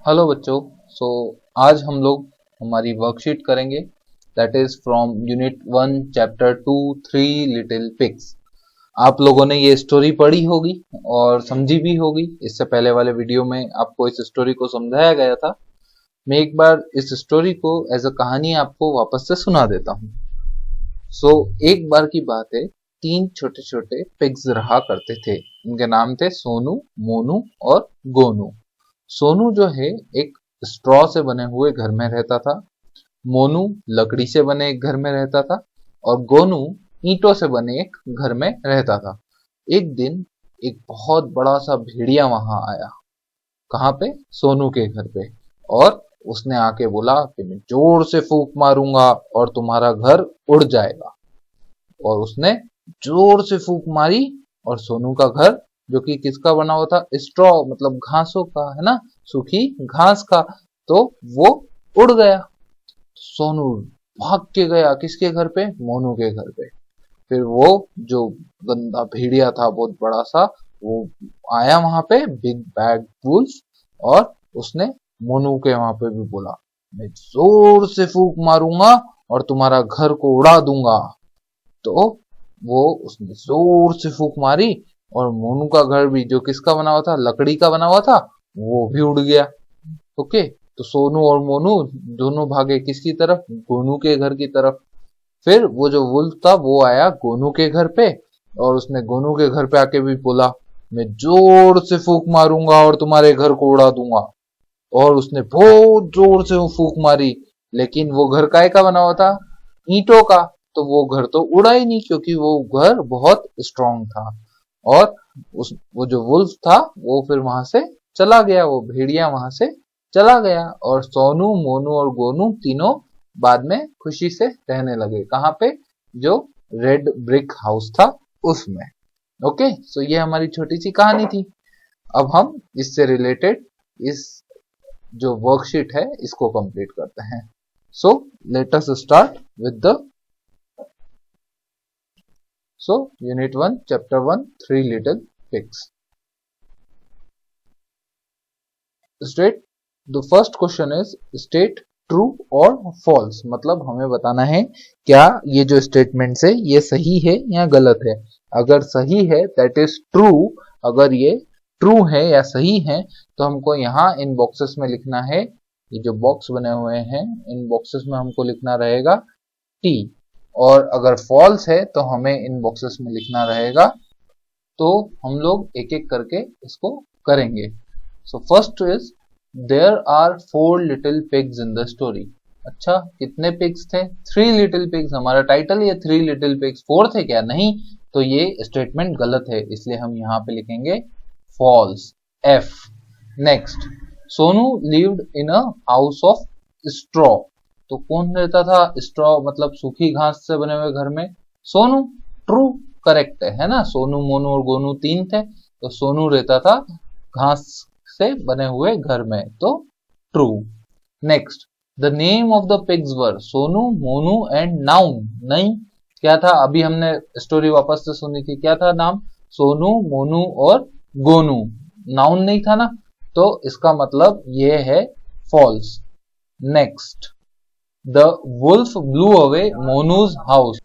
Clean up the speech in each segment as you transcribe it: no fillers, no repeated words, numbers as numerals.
Hello बच्चों। सो आज हम लोग हमारी वर्कशीट करेंगे that is from unit 1 chapter 2 3 little pigs. आप लोगों ने ये स्टोरी पढ़ी होगी और समझी भी होगी। इससे पहले वाले वीडियो में आपको इस स्टोरी को समझाया गया था। मैं एक बार इस स्टोरी को एज अ कहानी आपको वापस से सुना देता हूँ। सो एक बार की बात है, 3 छोटे छोटे पिग्स रहा करते थे। इनके नाम थे सोनू, मोनू और गोनू। सोनू जो है एक स्ट्रॉ से बने हुए घर में रहता था। मोनू लकड़ी से बने एक घर में रहता था और गोनू ईंटों से बने एक घर में रहता था। एक दिन एक बहुत बड़ा सा भेड़िया वहां आया। कहाँ पे? सोनू के घर पे। और उसने आके बोला कि मैं जोर से फूंक मारूंगा और तुम्हारा घर उड़ जाएगा। और उसने जोर से फूंक मारी और सोनू का घर, जो कि किसका बना हुआ था? स्ट्रॉ मतलब घासों का, है ना, सूखी घास का, तो वो उड़ गया। सोनू भाग के गया किसके घर पे? मोनू के घर पे। फिर वो जो गंदा भेड़िया था बहुत बड़ा सा, वो आया वहां पे, बिग बैड वुल्फ, और उसने मोनू के वहां पे भी बोला मैं जोर से फूंक मारूंगा और तुम्हारा घर को उड़ा दूंगा। तो वो उसने जोर से फूंक मारी और मोनू का घर भी, जो किसका बना हुआ था? लकड़ी का बना हुआ था, वो भी उड़ गया। ओके, तो सोनू और मोनू दोनों भागे किसकी तरफ? गोनू के घर की तरफ। फिर वो जो वुल्फ था वो आया गोनू के घर पे और उसने गोनू के घर पे आके भी बोला मैं जोर से फूंक मारूंगा और तुम्हारे घर को उड़ा दूंगा। और उसने बहुत जोर से फूंक मारी, लेकिन वो घर काय का बना हुआ था? ईंटों का। तो वो घर तो उड़ा ही नहीं, क्योंकि वो घर बहुत स्ट्रांग था। और वो जो वुल्फ था वो फिर वहां से चला गया, वो भेड़िया वहां से चला गया। और सोनू, मोनू और गोनू तीनों बाद में खुशी से रहने लगे। कहाँ पे? जो रेड ब्रिक हाउस था उसमें। ओके, सो ये हमारी छोटी सी कहानी थी। अब हम इससे रिलेटेड इस जो वर्कशीट है इसको कंप्लीट करते हैं। So let us start with the unit 1 chapter 1 3 little pigs. State the first question is state true और फॉल्स। मतलब हमें बताना है क्या ये जो स्टेटमेंट है ये सही है या गलत है। अगर सही है दैट इज ट्रू, अगर ये ट्रू है या सही है तो हमको यहाँ इन बॉक्सेस में लिखना है। ये जो बॉक्स बने हुए हैं इन बॉक्सेस में हमको लिखना रहेगा टी। और अगर फॉल्स है तो हमें इन बॉक्सेस में लिखना रहेगा। तो हम लोग एक एक करके इसको करेंगे। So first is there are 4 little pigs in the story. अच्छा, कितने पिग्स थे? 3 लिटिल पिग्स। हमारा टाइटल ये 3 लिटिल पिग्स, 4 थे क्या? नहीं, तो ये स्टेटमेंट गलत है, इसलिए हम यहाँ पे लिखेंगे false, F. Next, Sonu lived in a house of straw. तो कौन रहता था स्ट्रॉ मतलब सूखी घास से बने हुए घर में? सोनू। ट्रू, करेक्ट है ना। सोनू, मोनू और गोनू 3 थे, तो सोनू रहता था घास से बने हुए घर में, तो true. Next, the name of the pigs were Sonu, Monu and noun. नहीं, क्या था? अभी हमने स्टोरी वापस से सुनी थी, क्या था नाम? सोनू, मोनू और गोनू। नाउन नहीं था ना, तो इसका मतलब ये है false. Next, the wolf blew away Monu's house.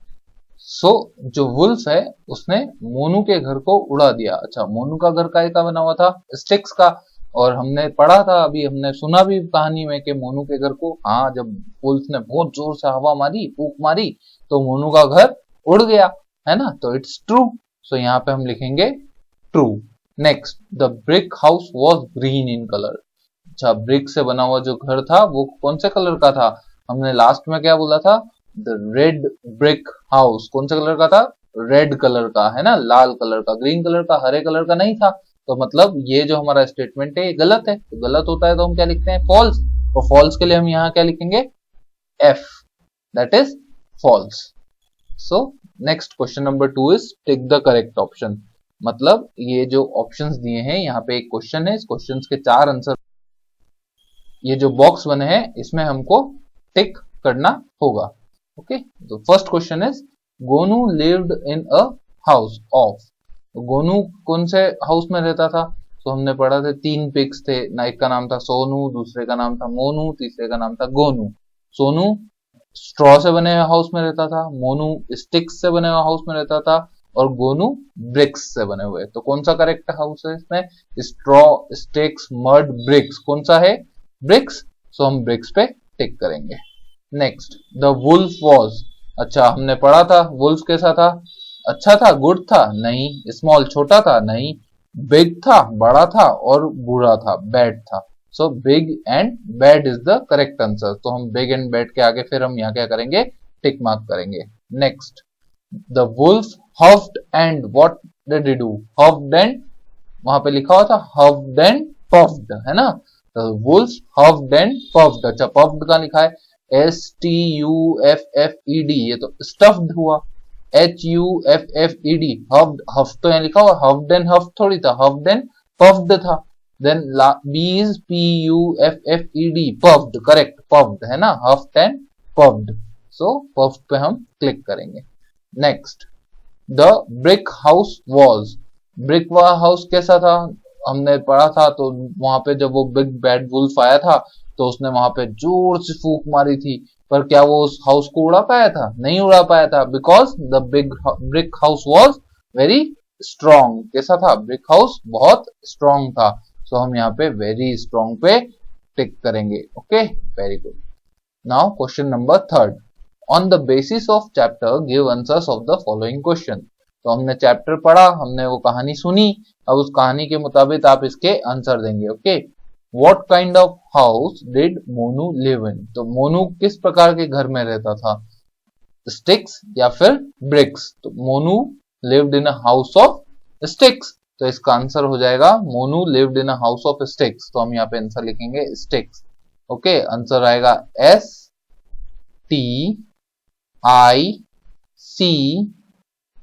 So जो वुल्फ है उसने मोनू के घर को उड़ा दिया। अच्छा, मोनू का घर काय का बना हुआ था? स्टिक्स का। और हमने पढ़ा था, अभी हमने सुना भी कहानी में कि मोनू के घर को, हाँ, जब वुल्फ ने बहुत जोर से हवा मारी, फूंक मारी, तो मोनू का घर उड़ गया, है ना। तो इट्स ट्रू। सो यहाँ पे हम लिखेंगे true. Next, the brick house was green in colour. अच्छा, ब्रिक से बना हुआ जो घर था वो कौन से कलर का था? हमने लास्ट में क्या बोला था? The red brick house. कौन से कलर का था? रेड कलर का, है ना, लाल कलर का। ग्रीन कलर का, हरे कलर का नहीं था। तो मतलब ये जो हमारा स्टेटमेंट है ये गलत है। तो गलत होता है तो हम क्या लिखते हैं? फॉल्स। और फॉल्स के लिए हम यहाँ क्या लिखेंगे? F, that is false. So next, question number 2 is tick the correct option. मतलब ये जो ऑप्शंस दिए हैं, यहाँ पे एक क्वेश्चन है, इस क्वेश्चन के 4 आंसर, ये जो बॉक्स बने हैं इसमें हमको टिक करना होगा। ओके, तो first question is Gonu lived in a house of. Gonu कौन से हाउस में रहता था? तो हमने पढ़ा था 3 पिग्स थे ना, एक का नाम था सोनू, दूसरे का नाम था मोनू, तीसरे का नाम था गोनू। सोनू स्ट्रॉ से बने हुए हाउस में रहता था, मोनू स्टिक्स से बने हुए हाउस में रहता था, और गोनू ब्रिक्स से बने हुए। तो कौन सा करेक्ट हाउस है इसमें? Straw, sticks, mud, bricks. कौन सा है? ब्रिक्स। सो हम ब्रिक्स पे टिक करेंगे। Next, the wolf was. अच्छा, हमने पढ़ा था वुल्फ कैसा था? अच्छा था, गुड था? नहीं। स्मॉल छोटा था? नहीं। बिग था, बड़ा था, और बुरा था, बैड था। So big and bad is the correct answer. तो हम बिग एंड बैड के आगे फिर हम यहाँ क्या करेंगे? टिक मार्क करेंगे। Next, the wolf huffed and what did he do? Huffed and, वहां पे लिखा हुआ था हफ्ड एंड पफ्ड, है ना? The wolf huffed and puffed. अच्छा, पफ्ड का लिखा है STUFFED, ये तो स्टफ्ड हुआ। HUFFED, हफ्ड, हफ्ड तो यहाँ लिखा हुआ, हफ्ड एंड हफ्ड थोड़ी था, हफ्ड एंड पफ्ड था। Then B is PUFFED, puffed, correct, puffed है ना, huffed and puffed. So puffed पे हम क्लिक करेंगे। Next, the brick house was. Brick house कैसा था? हमने पढ़ा था, तो वहां पे जब वो बिग बैड वुल्फ आया था तो उसने वहां पे जोर से फूंक मारी थी, पर क्या वो उस हाउस को उड़ा पाया था? नहीं उड़ा पाया था, because the big brick house was very strong. कैसा था? ब्रिक हाउस बहुत स्ट्रॉन्ग था। सो हम यहाँ पे वेरी स्ट्रॉन्ग पे टिक करेंगे। Okay, very good. Now question number 3, on the basis of chapter give answers of the following question. तो हमने चैप्टर पढ़ा, हमने वो कहानी सुनी, अब उस कहानी के मुताबिक आप इसके आंसर देंगे। Okay, what kind of house did Monu live in? तो मोनू किस प्रकार के घर में रहता था? स्टिक्स या फिर ब्रिक्स? तो Monu lived in a house of sticks, तो इसका आंसर हो जाएगा Monu lived in a house of sticks. तो हम यहाँ पे आंसर लिखेंगे स्टिक्स। ओके, आंसर आएगा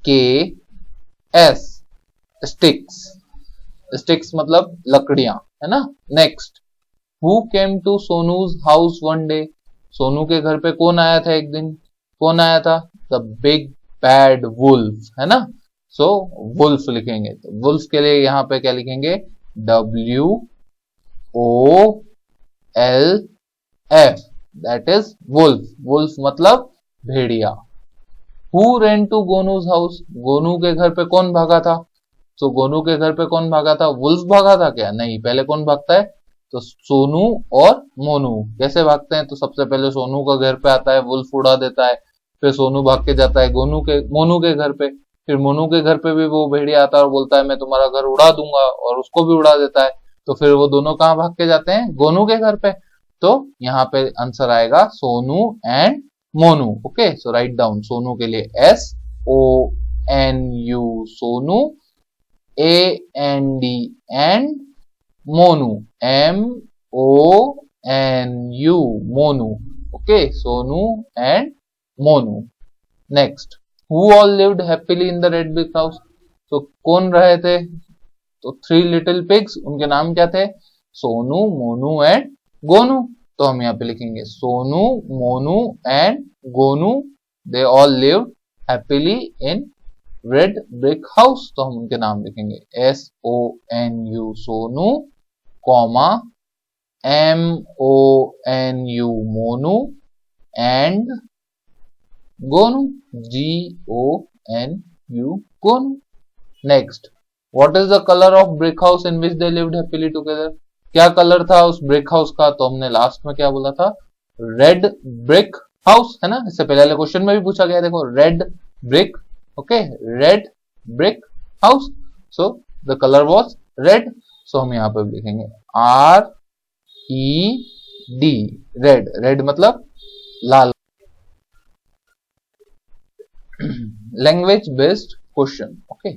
STICKS, स्टिक्स। स्टिक्स मतलब लकड़ियां, है ना? Next, who came to Sonu's house one day? Sonu के घर पे कौन आया था एक दिन? कौन आया था? द बिग बैड वुल्फ, है ना? सो वुल्फ लिखेंगे। तो वुल्फ के लिए यहां पे क्या लिखेंगे? WOLF, that is wolf. Wolf मतलब भेड़िया। Who ran to Gonu's house? Gonu के घर पे कौन भागा था? तो गोनू के घर पे कौन भागा था? वुल्फ भागा था क्या? नहीं, पहले कौन भागता है? तो सोनू और मोनू। कैसे भागते हैं? तो सबसे पहले सोनू का घर पे आता है, वुल्फ उड़ा देता है, फिर सोनू भाग के जाता है मोनू के घर पे, फिर मोनू के घर पे भी वो भेड़िया आता है और बोलता है मैं तुम्हारा घर उड़ा दूंगा, और उसको भी उड़ा देता है। तो फिर वो दोनों कहाँ भाग के जाते हैं? गोनू के घर पे। तो यहाँ पे आंसर आएगा Sonu and Monu. Okay, so write down, Sonu के लिए SONU, Sonu, AND and Monu, MONU, Monu. Okay, Sonu and Monu. Next, who all lived happily in the red brick house? तो कौन रहे थे? तो 3 लिटिल पिग्स, उनके नाम क्या थे? सोनू, मोनू एंड गोनू। तो हम यहाँ पे लिखेंगे Sonu, Monu and Gonu, they all lived happily in red brick house. तो हम उनके नाम लिखेंगे SONU, Sonu, comma MONU, Monu, and Gonu, GONU, Gonu. Next, what is the colour of brick house in which they lived happily together? क्या कलर था उस ब्रिक हाउस का? तो हमने लास्ट में क्या बोला था? रेड ब्रिक हाउस, है ना? इससे पहले वाले क्वेश्चन में भी पूछा गया, देखो, red brick. Okay, red brick house, so the colour was red. So हम यहाँ पे लिखेंगे RED, रेड। रेड मतलब लाल। Language based question. Okay,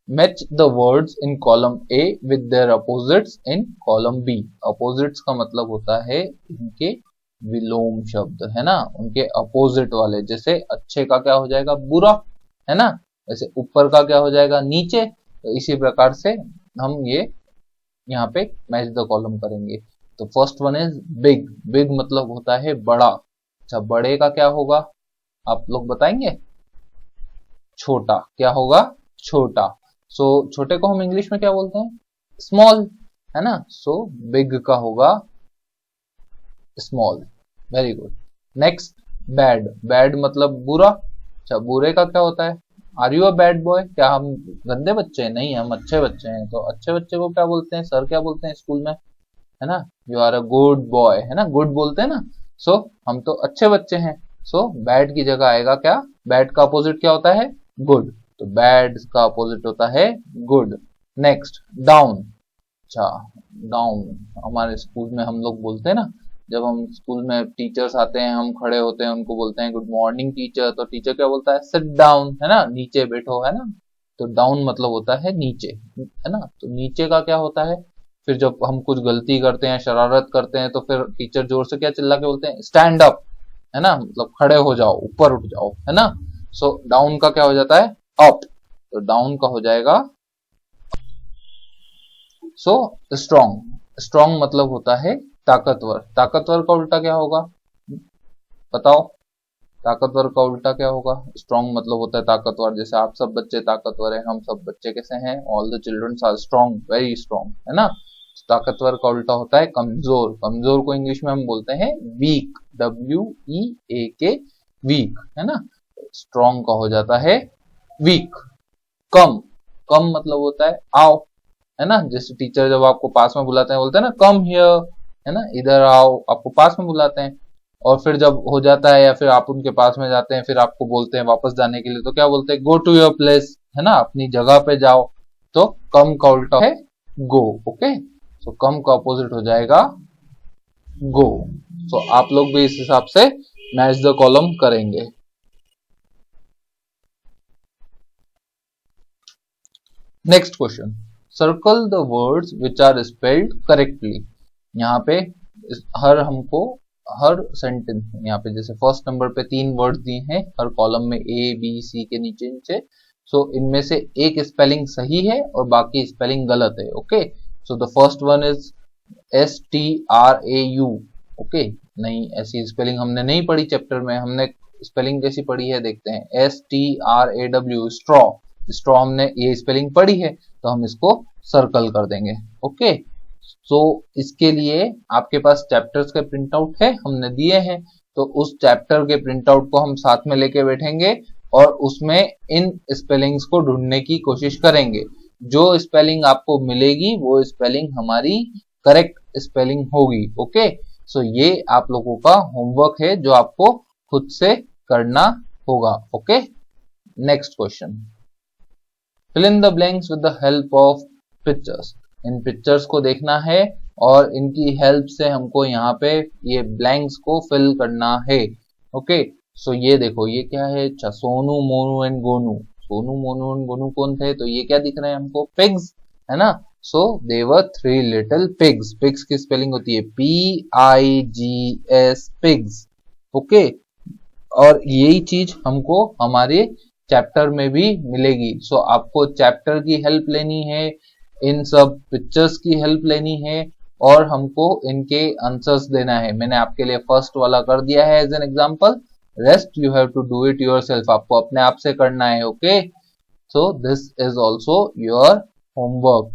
match the words in column A with their opposites in column B। Opposites का मतलब होता है इनके विलोम शब्द, है ना? उनके अपोजिट वाले, जैसे अच्छे का क्या हो जाएगा? बुरा, है ना? जैसे ऊपर का क्या हो जाएगा? नीचे। तो इसी प्रकार से हम ये यहाँ पे मैच द कॉलम करेंगे। तो first one is big. Big मतलब होता है बड़ा। अच्छा, बड़े का क्या होगा? आप लोग बताएंगे? छोटा। क्या होगा? छोटा। सो छोटे को हम इंग्लिश में क्या बोलते हैं? स्मॉल, है ना। सो बिग का होगा small. Very good. Next, bad. Bad मतलब बुरा। अच्छा, बुरे का क्या होता है? Are you a bad boy? क्या हम गंदे बच्चे हैं? नहीं, हम अच्छे बच्चे हैं। तो अच्छे बच्चे को क्या बोलते हैं? सर क्या बोलते हैं स्कूल में? है ना, you are a good boy, है ना, गुड बोलते हैं ना। सो हम तो अच्छे बच्चे हैं। सो बैड की जगह आएगा क्या? बैड का अपोजिट क्या होता है? गुड। तो बैड का अपोजिट होता है गुड। Next, down. अच्छा, डाउन हमारे स्कूल में हम लोग बोलते हैं ना, जब हम स्कूल में टीचर्स आते हैं, हम खड़े होते हैं, उनको बोलते हैं गुड मॉर्निंग टीचर, तो टीचर क्या बोलता है? सिट डाउन, है ना, नीचे बैठो, है ना। तो डाउन मतलब होता है नीचे, है ना। तो नीचे का क्या होता है? फिर जब हम कुछ गलती करते हैं, शरारत करते हैं, तो फिर टीचर जोर से क्या चिल्ला के बोलते हैं? स्टैंड अप, है ना, मतलब खड़े हो जाओ, ऊपर उठ जाओ, है ना। सो डाउन का क्या हो जाता है? अप। तो डाउन का हो जाएगा सो स्ट्रॉन्ग। स्ट्रॉन्ग मतलब होता है ताकतवर। ताकतवर का उल्टा क्या होगा? बताओ, ताकतवर का उल्टा क्या होगा? स्ट्रॉन्ग मतलब होता है ताकतवर। जैसे आप सब बच्चे ताकतवर हैं, हम सब बच्चे कैसे हैं? All the children are strong, very strong, है ना। ताकतवर का उल्टा होता है कमजोर। कमजोर को इंग्लिश में हम बोलते हैं वीक, WEAK, वीक, है ना। स्ट्रॉन्ग का हो जाता है वीक। कम, कम मतलब होता है आओ, है ना। जैसे टीचर जब आपको पास में बुलाते हैं, बोलते हैं ना कम हियर, है ना, इधर आओ, आपको पास में बुलाते हैं। और फिर जब हो जाता है या फिर आप उनके पास में जाते हैं, फिर आपको बोलते हैं वापस जाने के लिए, तो क्या बोलते हैं? गो टू योर प्लेस, है ना, अपनी जगह पे जाओ। तो कम का उल्टा है गो। ओके, तो कम का अपोजिट हो जाएगा गो। तो आप लोग भी इस हिसाब से मैच द कॉलम करेंगे। Next question, circle the words which are spelled correctly. यहाँ पे हर हमको हर सेंटेंस में, यहाँ पे जैसे फर्स्ट नंबर पे 3 वर्ड्स दिए हैं हर कॉलम में, A B C के नीचे नीचे। सो इनमें से एक स्पेलिंग सही है और बाकी स्पेलिंग गलत है। Okay, so the first one is STRAU। Okay, नहीं, ऐसी स्पेलिंग हमने नहीं पढ़ी चैप्टर में। हमने स्पेलिंग कैसी पढ़ी है देखते हैं, STRAW, स्ट्रॉ। स्ट्रॉ हमने ये स्पेलिंग पढ़ी है, तो हम इसको सर्कल कर देंगे। ओके, सो इसके लिए आपके पास चैप्टर्स के प्रिंट आउट है, हमने दिए हैं। तो उस चैप्टर के प्रिंट आउट को हम साथ में लेके बैठेंगे और उसमें इन स्पेलिंग्स को ढूंढने की कोशिश करेंगे। जो स्पेलिंग आपको मिलेगी वो स्पेलिंग हमारी करेक्ट स्पेलिंग होगी। ओके, सो ये आप लोगों का होमवर्क है जो आपको खुद से करना होगा। Okay, next question, fill in the blanks with the help of pictures. इन पिक्चर्स को देखना है और इनकी हेल्प से हमको यहाँ पे ये ब्लैंक्स को फिल करना है। ओके, सो ये देखो, ये क्या है? अच्छा, सोनू, मोनू एंड गोनू। सोनू, मोनू एंड गोनू कौन थे? तो ये क्या दिख रहे हैं हमको? पिग्स, है ना। सो दे वर 3 लिटिल पिग्स। पिग्स की स्पेलिंग होती है PIGS, पिग्स। ओके, और यही चीज हमको हमारे चैप्टर में भी मिलेगी। सो आपको चैप्टर की हेल्प लेनी है, इन सब पिक्चर्स की हेल्प लेनी है और हमको इनके आंसर्स देना है। मैंने आपके लिए फर्स्ट वाला कर दिया है as an example, rest you have to do it yourself. आपको अपने आप से करना है। Okay, so this is also your homework.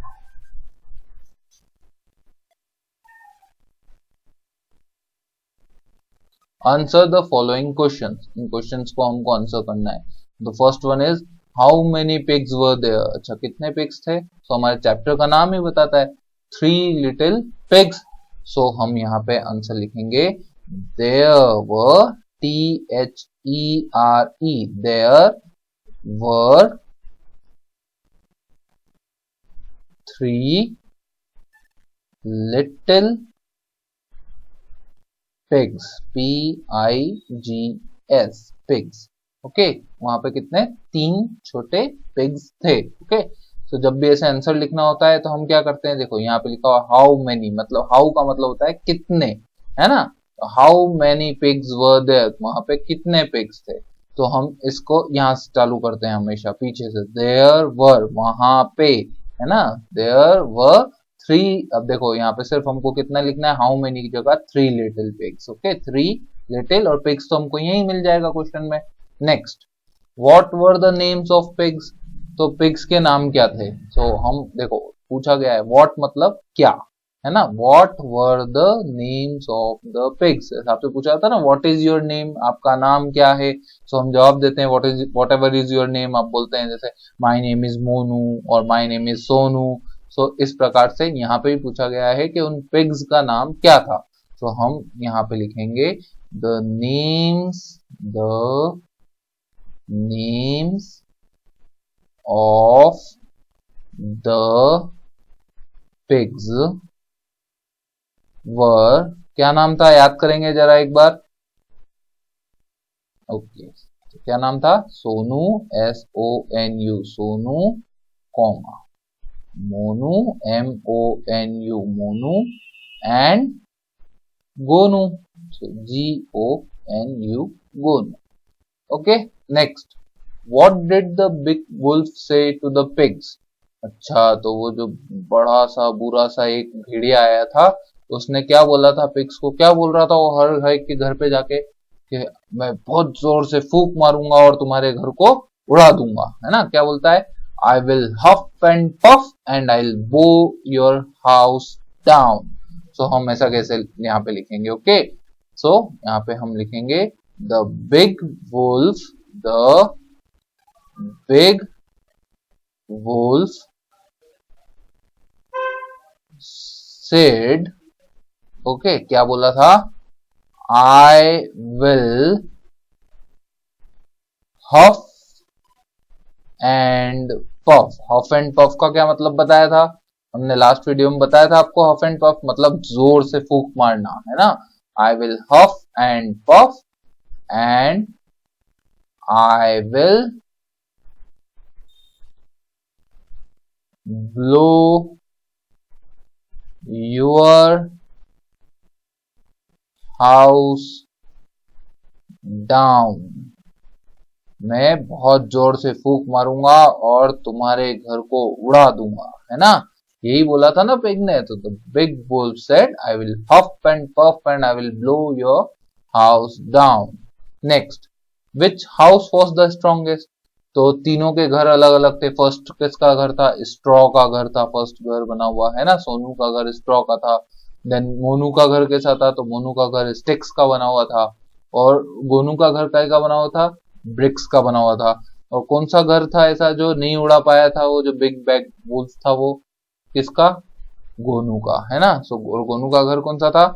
Answer the following questions. इन क्वेश्चंस को हमको आंसर करना है। The first one is how many pigs were there. अच्छा, कितने पिग्स थे? तो हमारे चैप्टर का नाम ही बताता है 3 लिटिल पिग्स। सो हम यहाँ पे आंसर लिखेंगे there were, THERE, there were 3 little pigs, PIGS, pigs. Okay, वहां पे कितने? 3 छोटे पिग्स थे। ओके, तो जब भी ऐसे आंसर लिखना होता है तो हम क्या करते हैं? देखो यहाँ पे लिखा हुआ हाउ मेनी, मतलब हाउ का मतलब होता है कितने, है ना। How many pigs were there, वहां पे कितने पिग्स थे। तो हम इसको यहाँ से चालू करते हैं हमेशा पीछे से, देयर वर, वहां पे, है ना, देयर वर 3। अब देखो यहाँ पे सिर्फ हमको कितना लिखना है? हाउ मेनी की जगह 3 लिटिल पिग्स। ओके, 3 लिटिल, और पिग्स तो हमको यही मिल जाएगा क्वेश्चन में। Next, what were the names of pigs. तो पिग्स के नाम क्या थे? तो हम देखो पूछा गया है। व्हाट मतलब क्या, है ना। What were the names of the pigs, आपसे पूछा था ना व्हाट इज योर नेम, आपका नाम क्या है। सो हम जवाब देते हैं what ever is your name, आप बोलते हैं जैसे माई नेम इज मोनू और माई नेम इज सोनू। सो इस प्रकार से यहाँ पे भी पूछा गया है कि उन पिग्स का नाम क्या था। तो हम यहाँ पे लिखेंगे the names of the pigs were, क्या नाम था याद करेंगे जरा एक बार। ओके, तो क्या नाम था, Sonu SONU Sonu, comma Monu MONU Monu, and Gonu GONU Gonu. Okay next, what did the big wolf say to the pigs. अच्छा, तो वो जो बड़ा सा बुरा सा एक भेड़िया आया था, उसने क्या बोला था पिग्स को, क्या बोल रहा था वो हर घर के घर पे जाके कि मैं बहुत जोर से फूंक मारूंगा और तुम्हारे घर को उड़ा दूंगा, है ना। क्या बोलता है, I will huff and puff and I will blow your house down. So हम ऐसा कैसे यहाँ पे लिखेंगे, ओके। सो यहाँ पे हम लिखेंगे the big wolf said, okay क्या बोला था, I will huff and puff। huff and puff का क्या मतलब बताया था, हमने लास्ट वीडियो में बताया था आपको। huff and puff मतलब जोर से फूंक मारना, है ना। I will huff and puff and I will blow your house down. मैं बहुत जोर से फूंक मारूंगा और तुम्हारे घर को उड़ा दूंगा, है ना। यही बोला था ना पिग ने। तो the big wolf said I will huff and puff and I will blow your house down. Next, which house was the strongest. तो तीनों के घर अलग अलग थे। फर्स्ट किसका घर था, स्ट्रॉ का घर था, फर्स्ट घर बना हुआ, है ना। सोनू का घर स्ट्रॉ का था। देन मोनू का घर कैसा था, तो मोनू का घर स्टिक्स का बना हुआ था। और गोनू का घर काय का बना हुआ था, ब्रिक्स का बना हुआ था। और कौन सा घर था ऐसा जो नहीं उड़ा पाया था, वो जो बिग बैग वुल्फ था, वो किसका, गोनू का, है ना। सो गोनू का घर कौन सा था,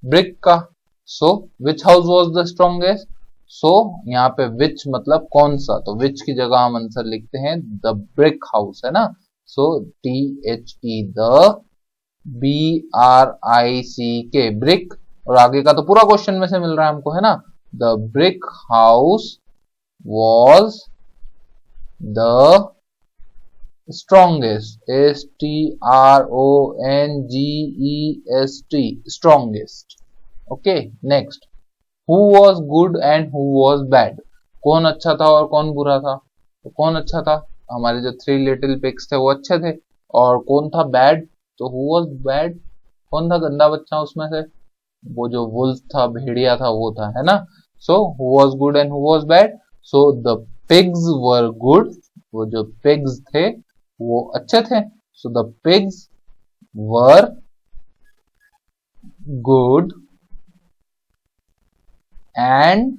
ब्रिक का। So which house was the strongest. So यहाँ पे विच मतलब कौन सा, तो विच की जगह हम आंसर लिखते हैं द ब्रिक हाउस, है ना। सो THE द BRICK ब्रिक। और आगे का तो पूरा क्वेश्चन में से मिल रहा है हमको, है ना। The brick house was the strongest STRONGEST strongest. Okay next, who was good and who was bad. कौन अच्छा था और कौन बुरा था। तो कौन अच्छा था, हमारे जो 3 लिटिल पिग्स थे वो अच्छे थे। और कौन था बैड, तो हु वॉज बैड, कौन था गंदा बच्चा उसमें से, वो जो वुल्फ था, भेड़िया था, वो था, है ना। So who was good and who was bad. So the pigs were good, वो जो पिग्स थे वो अच्छे थे। So the pigs were good and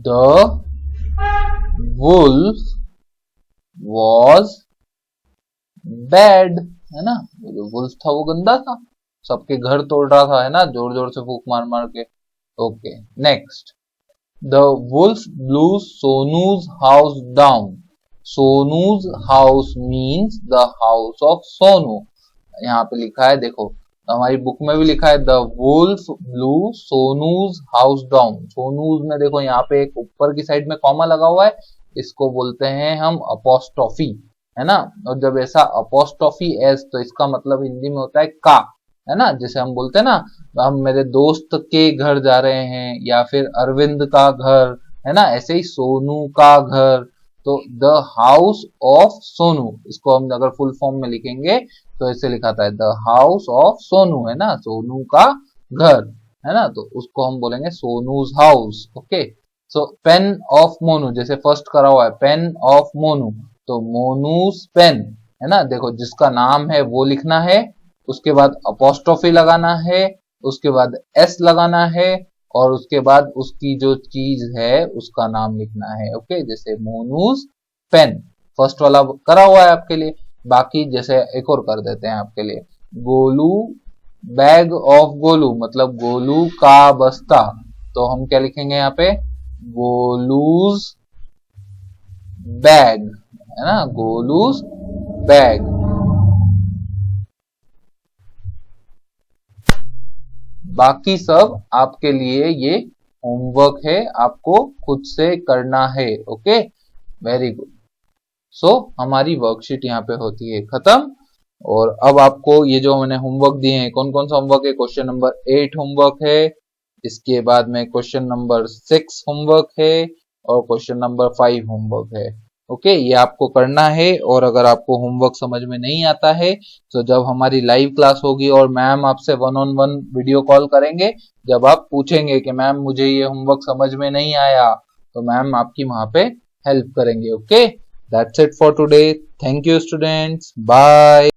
the wolf was bad, है ना। जो वुल्फ था वो गंदा था, सबके घर तोड़ रहा था, है ना, जोर जोर से फूंक मार मार के। Okay next, the wolf blew Sonu's house down. Sonu's house means the house of Sonu. यहाँ पे लिखा है, देखो हमारी बुक में भी लिखा है the wolf blew Sonu's house down. Sonu's में देखो यहाँ पे एक ऊपर की साइड में कॉमा लगा हुआ है, इसको बोलते हैं हम अपोस्ट्रोफी, है ना। और जब ऐसा अपोस्ट्रोफी एस, तो इसका मतलब हिंदी में होता है का, है ना। जैसे हम बोलते हैं ना, हम मेरे दोस्त के घर जा रहे हैं, या फिर अरविंद का घर, है ना। ऐसे ही सोनू का घर, तो द हाउस ऑफ सोनू, इसको हम अगर फुल फॉर्म में लिखेंगे तो ऐसे लिखा था द हाउस ऑफ सोनू, है ना, सोनू का घर, है ना। तो उसको हम बोलेंगे Sonu's house. Okay, so pen of Monu, जैसे फर्स्ट करा हुआ है पेन ऑफ मोनू, तो मोनूज पेन, है ना। देखो जिसका नाम है वो लिखना है, उसके बाद अपोस्ट्रोफी लगाना है, उसके बाद एस लगाना है, और उसके बाद उसकी जो चीज है उसका नाम लिखना है। ओके, जैसे मोनूज पेन, फर्स्ट वाला करा हुआ है आपके लिए। बाकी जैसे एक और कर देते हैं आपके लिए, गोलू बैग ऑफ गोलू, मतलब गोलू का बस्ता, तो हम क्या लिखेंगे यहाँ पे, गोलूज बैग, है ना, गोलूज बैग। बाकी सब आपके लिए ये होमवर्क है, आपको खुद से करना है। Okay, very good. सो हमारी वर्कशीट यहाँ पे होती है खत्म। और अब आपको ये जो मैंने होमवर्क दिए हैं, कौन कौन सा होमवर्क है, क्वेश्चन नंबर 8 होमवर्क है, इसके बाद में क्वेश्चन नंबर 6 होमवर्क है, और क्वेश्चन नंबर 5 होमवर्क है। ओके, ये आपको करना है। और अगर आपको होमवर्क समझ में नहीं आता है तो जब हमारी लाइव क्लास होगी और मैम आपसे 1-on-1 वीडियो कॉल करेंगे, जब आप पूछेंगे कि मैम मुझे ये होमवर्क समझ में नहीं आया, तो मैम आपकी वहां पे हेल्प करेंगे। Okay, that's it for today. Thank you students, bye.